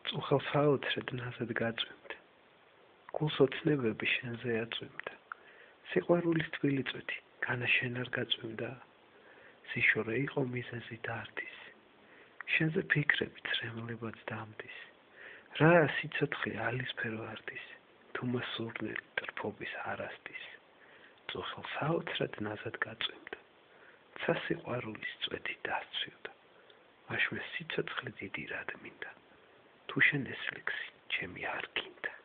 წუხელ საოცრად ნაზად გაწვიმდა. გულს ოცნებები შენზე აწვიმდა. სიყვარულის თბილი წვეთი განაშენ არ გაწვიმდა. სიშორე იყო მიზეზი დარდის. შენზე ფიქრები ცრემლებად დამდის. რა სიცოცხლე ალისფერო არდის. თუ მასურნელი ტრფობის არასდის. წუხელ საოცრად ნაზად გაწვიმდა. ცა სიყვარულის წვეთი დასცვივდა. მაშმე სიცოცხლე დიდი რად მინდა. თუ შენ ესლექსი ჩემი არ გინდა.